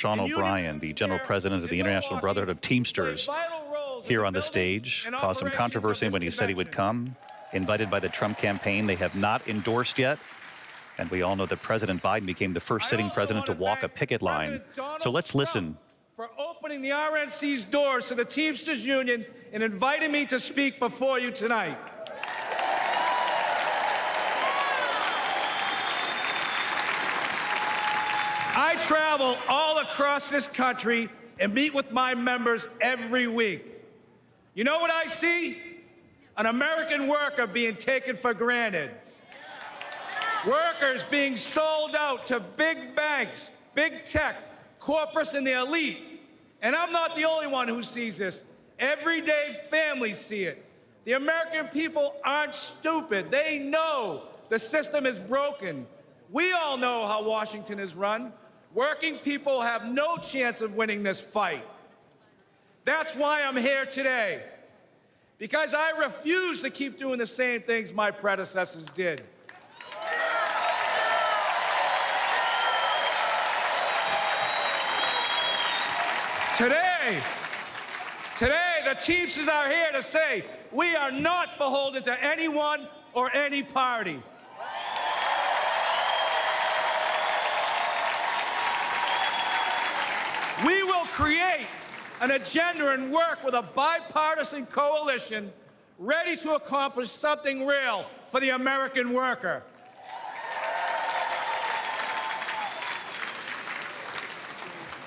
Sean O'Brien, the General President of the International Brotherhood of Teamsters, here on the stage. Caused some controversy when he said he would come. Invited by the Trump campaign. They have not endorsed yet. And we all know that President Biden became the first sitting president to walk a picket line. So let's listen. For opening the RNC's doors to the Teamsters Union and inviting me to speak before you tonight. I travel all across this country and meet with my members every week. You know what I see? An American worker being taken for granted. Workers being sold out to big banks, big tech, corporates, and the elite. And I'm not the only one who sees this. Everyday families see it. The American people aren't stupid. They know the system is broken. We all know how Washington is run. Working people have no chance of winning this fight. That's why I'm here today. Because I refuse to keep doing the same things my predecessors did. Today, the Teamsters are here to say we are not beholden to anyone or any party. We will create an agenda and work with a bipartisan coalition ready to accomplish something real for the American worker.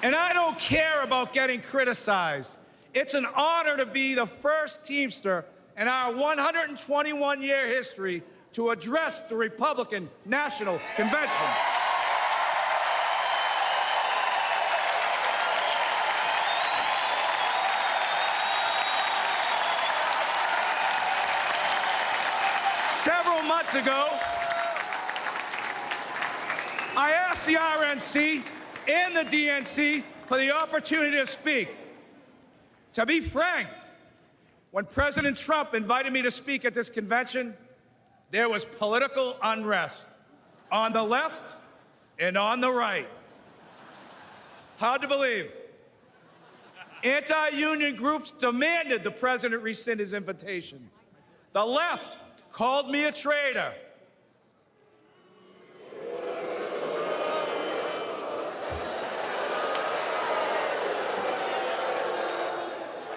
And I don't care about getting criticized. It's an honor to be the first Teamster in our 121-year history to address the Republican National Convention. Several months ago, I asked the RNC and the DNC for the opportunity to speak. To be frank, when President Trump invited me to speak at this convention, there was political unrest on the left and on the right. Hard to believe. Anti-union groups demanded the president rescind his invitation. The left called me a traitor.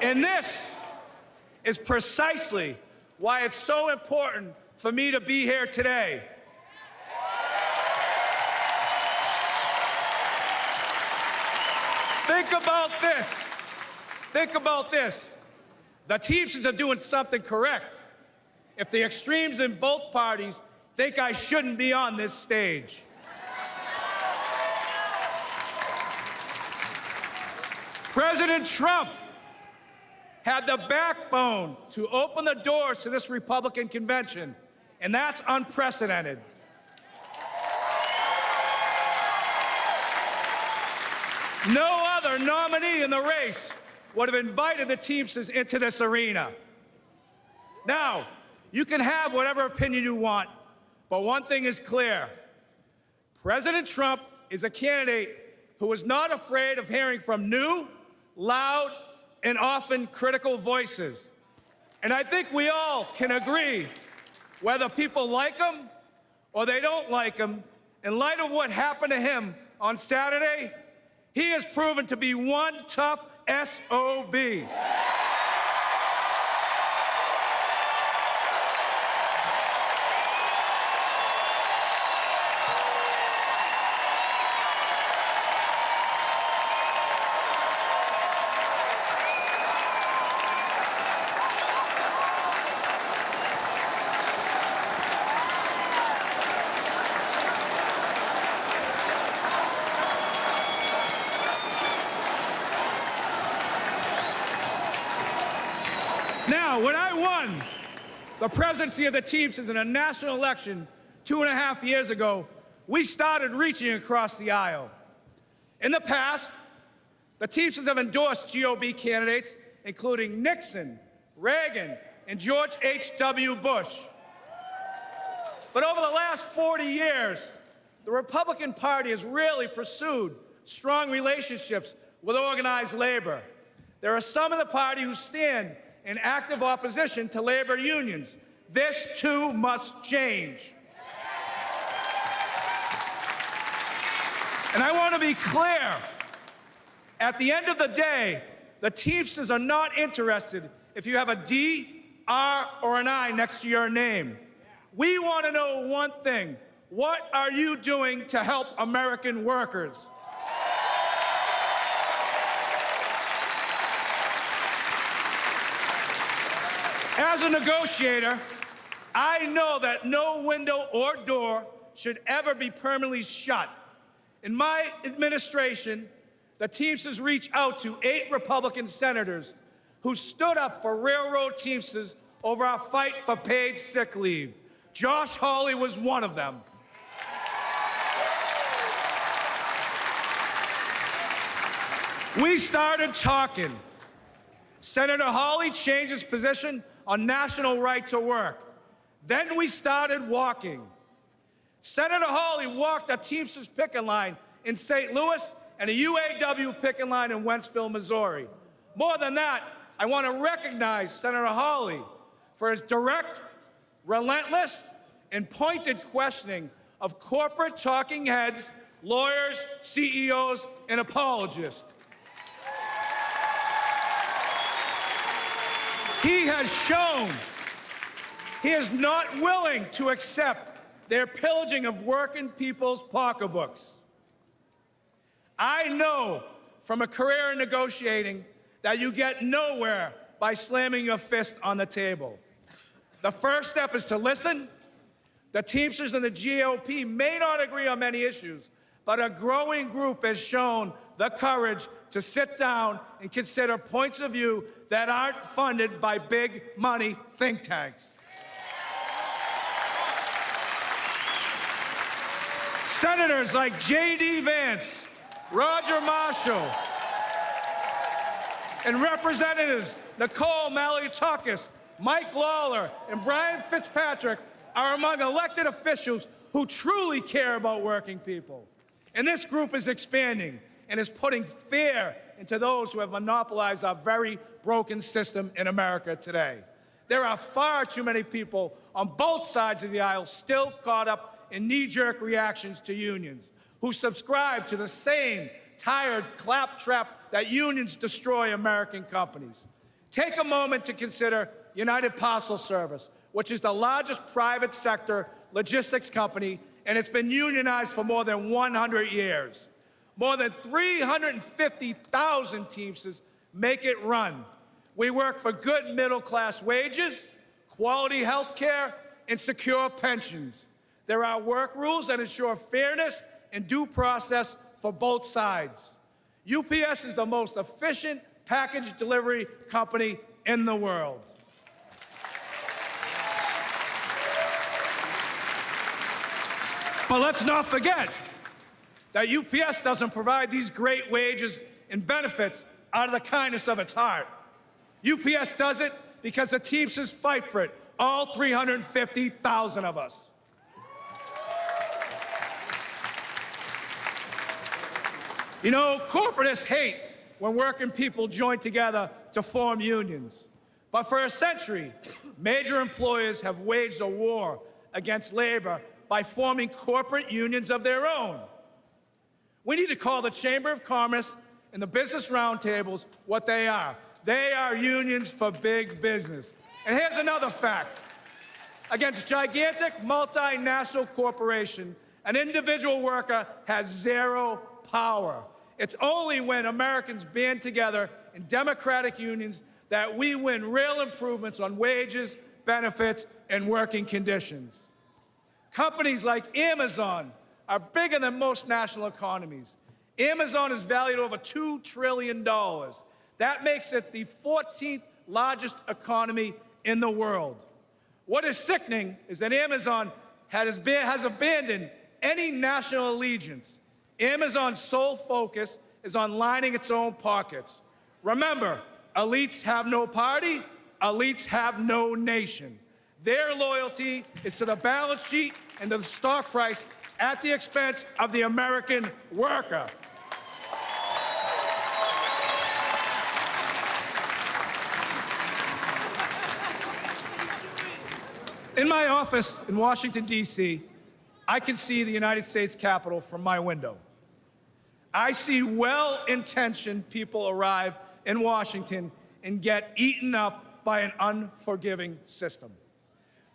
And this is precisely why it's so important for me to be here today. Think about this. Think about this. The Teamsters are doing something correct. If the extremes in both parties think I shouldn't be on this stage. President Trump had the backbone to open the doors to this Republican convention, and that's unprecedented. No other nominee in the race would have invited the Teamsters into this arena. Now, you can have whatever opinion you want, but one thing is clear. President Trump is a candidate who is not afraid of hearing from new, loud, and often critical voices. And I think we all can agree, whether people like him or they don't like him, in light of what happened to him on Saturday, he has proven to be one tough SOB. Now, when I won the presidency of the Teamsters in a national election 2.5 years ago, we started reaching across the aisle. In the past, the Teamsters have endorsed GOP candidates, including Nixon, Reagan, and George H.W. Bush. But over the last 40 years, the Republican Party has really pursued strong relationships with organized labor. There are some in the party who stand in active opposition to labor unions. This too must change. And I want to be clear, at the end of the day, the Teamsters are not interested if you have a D, R, or an I next to your name. We want to know one thing. What are you doing to help American workers? As a negotiator, I know that no window or door should ever be permanently shut. In my administration, the Teamsters reached out to 8 Republican senators who stood up for railroad Teamsters over our fight for paid sick leave. Josh Hawley was one of them. We started talking. Senator Hawley changed his position on national right to work. Then we started walking. Senator Hawley walked a Teamsters picket line in St. Louis and a UAW picket line in Wentzville, Missouri. More than that, I want to recognize Senator Hawley for his direct, relentless, and pointed questioning of corporate talking heads, lawyers, CEOs, and apologists. He has shown he is not willing to accept their pillaging of working people's pocketbooks. I know from a career in negotiating that you get nowhere by slamming your fist on the table. The first step is to listen. The Teamsters and the GOP may not agree on many issues, but a growing group has shown the courage to sit down and consider points of view that aren't funded by big money think tanks. Senators like J.D. Vance, Roger Marshall, and Representatives Nicole Malliotakis, Mike Lawler, and Brian Fitzpatrick are among elected officials who truly care about working people. And this group is expanding and is putting fear into those who have monopolized our very broken system in America today. There are far too many people on both sides of the aisle still caught up in knee-jerk reactions to unions, who subscribe to the same tired claptrap that unions destroy American companies. Take a moment to consider United Parcel Service, which is the largest private sector logistics company, and it's been unionized for more than 100 years. More than 350,000 Teamsters make it run. We work for good middle-class wages, quality health care, and secure pensions. There are work rules that ensure fairness and due process for both sides. UPS is the most efficient package delivery company in the world. But let's not forget that UPS doesn't provide these great wages and benefits out of the kindness of its heart. UPS does it because the Teamsters fight for it, all 350,000 of us. You know, corporatists hate when working people join together to form unions. But for a century, major employers have waged a war against labor by forming corporate unions of their own. We need to call the Chamber of Commerce and the business roundtables what they are. They are unions for big business. And here's another fact. Against gigantic multinational corporation, an individual worker has zero power. It's only when Americans band together in democratic unions that we win real improvements on wages, benefits, and working conditions. Companies like Amazon are bigger than most national economies. Amazon is valued over $2 trillion. That makes it the 14th largest economy in the world. What is sickening is that Amazon has abandoned any national allegiance. Amazon's sole focus is on lining its own pockets. Remember, elites have no party, elites have no nation. Their loyalty is to the balance sheet and to the stock price at the expense of the American worker. In my office in Washington, D.C., I can see the United States Capitol from my window. I see well-intentioned people arrive in Washington and get eaten up by an unforgiving system.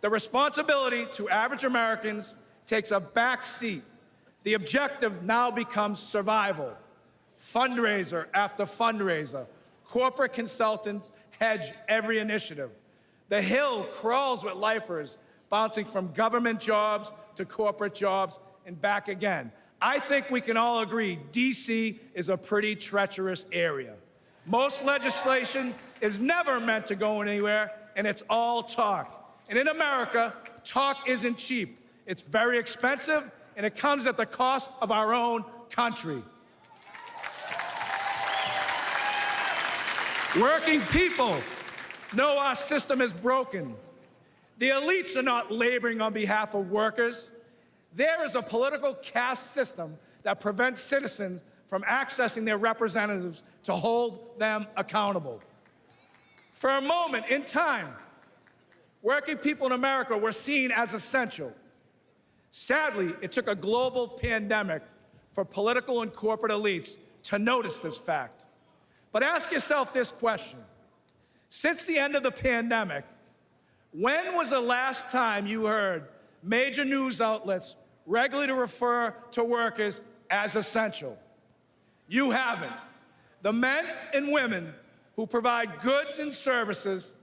The responsibility to average Americans takes a back seat. The objective now becomes survival. Fundraiser after fundraiser. Corporate consultants hedge every initiative. The Hill crawls with lifers, bouncing from government jobs to corporate jobs and back again. I think we can all agree D.C. is a pretty treacherous area. Most legislation is never meant to go anywhere, and it's all talk. And in America, talk isn't cheap. It's very expensive, and it comes at the cost of our own country. Working people know our system is broken. The elites are not laboring on behalf of workers. There is a political caste system that prevents citizens from accessing their representatives to hold them accountable. For a moment in time, working people in America were seen as essential. Sadly, it took a global pandemic for political and corporate elites to notice this fact. But ask yourself this question. Since the end of the pandemic, when was the last time you heard major news outlets regularly refer to workers as essential? You haven't. The men and women who provide goods and services,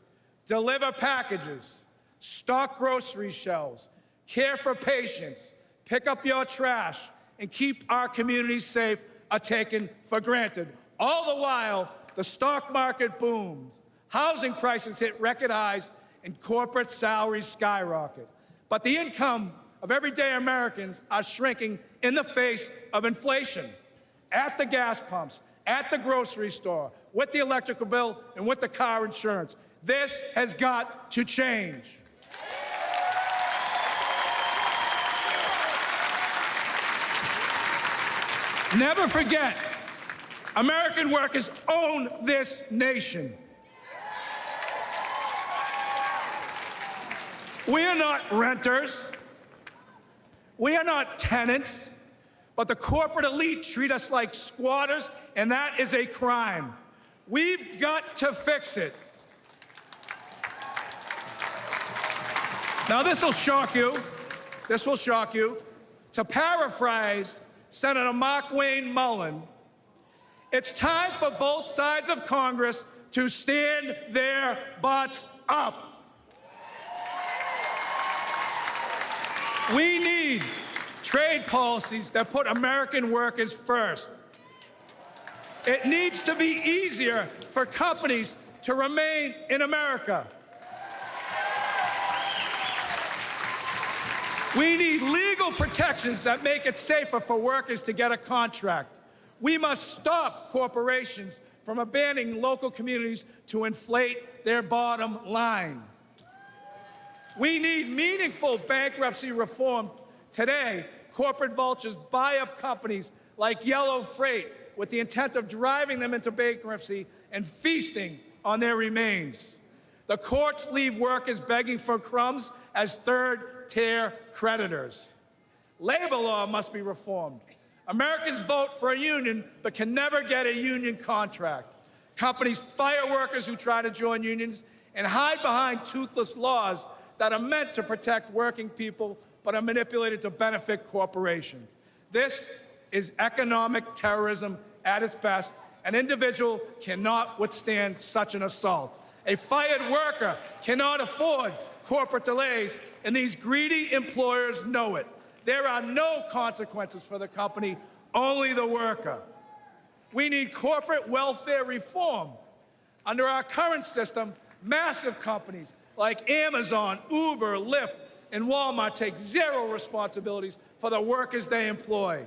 deliver packages, stock grocery shelves, care for patients, pick up your trash, and keep our communities safe are taken for granted. All the while, the stock market booms, housing prices hit record highs, and corporate salaries skyrocket. But the income of everyday Americans are shrinking in the face of inflation. At the gas pumps, at the grocery store, with the electrical bill, and with the car insurance. This has got to change. Never forget, American workers own this nation. We are not renters. We are not tenants. But the corporate elite treat us like squatters, and that is a crime. We've got to fix it. Now, this will shock you. This will shock you. To paraphrase Senator Mark Wayne Mullen, it's time for both sides of Congress to stand their butts up. We need trade policies that put American workers first. It needs to be easier for companies to remain in America. We need legal protections that make it safer for workers to get a contract. We must stop corporations from abandoning local communities to inflate their bottom line. We need meaningful bankruptcy reform. Today, corporate vultures buy up companies like Yellow Freight with the intent of driving them into bankruptcy and feasting on their remains. The courts leave workers begging for crumbs as third-tier creditors. Labor law must be reformed. Americans vote for a union but can never get a union contract. Companies fire workers who try to join unions and hide behind toothless laws that are meant to protect working people but are manipulated to benefit corporations. This is economic terrorism at its best. An individual cannot withstand such an assault. A fired worker cannot afford corporate delays, and these greedy employers know it. There are no consequences for the company, only the worker. We need corporate welfare reform. Under our current system, massive companies like Amazon, Uber, Lyft, and Walmart take zero responsibilities for the workers they employ.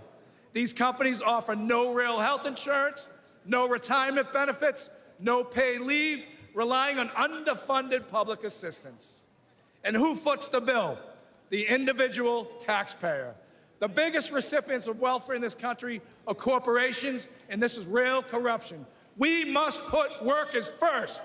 These companies offer no real health insurance, no retirement benefits, no paid leave, relying on underfunded public assistance. And who foots the bill? The individual taxpayer. The biggest recipients of welfare in this country are corporations, and this is real corruption. We must put workers first.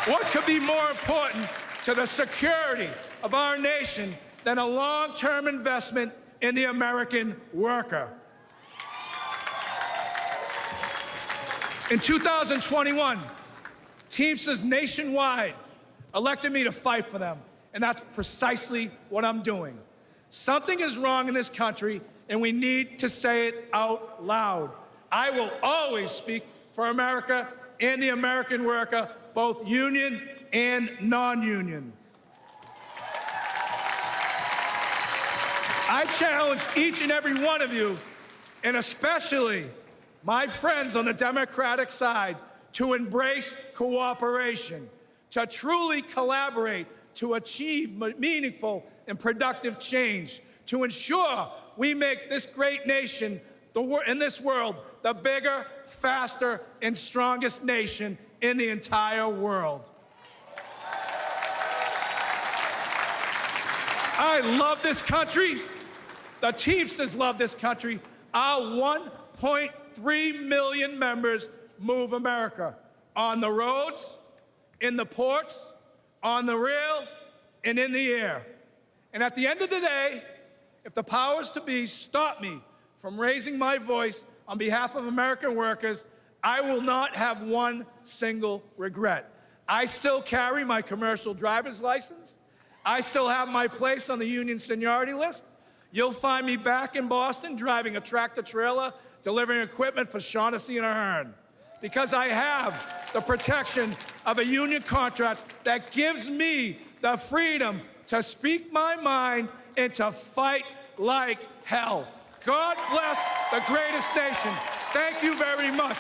What could be more important to the security of our nation than a long-term investment in the American worker? In 2021, Teamsters nationwide elected me to fight for them, and that's precisely what I'm doing. Something is wrong in this country, and we need to say it out loud. I will always speak for America and the American worker, both union and non-union. I challenge each and every one of you, and especially my friends on the Democratic side, to embrace cooperation, to truly collaborate, to achieve meaningful and productive change, to ensure we make this great nation in this world the bigger, faster, and strongest nation in the entire world. I love this country. The Teamsters love this country. Our 1.3 million members move America on the roads, in the ports, on the rail, and in the air. And at the end of the day, if the powers to be stop me from raising my voice on behalf of American workers, I will not have one single regret. I still carry my commercial driver's license. I still have my place on the union seniority list. You'll find me back in Boston driving a tractor trailer, delivering equipment for Shaughnessy and Ahern, because I have the protection of a union contract that gives me the freedom to speak my mind and to fight like hell. God bless the greatest nation. Thank you very much.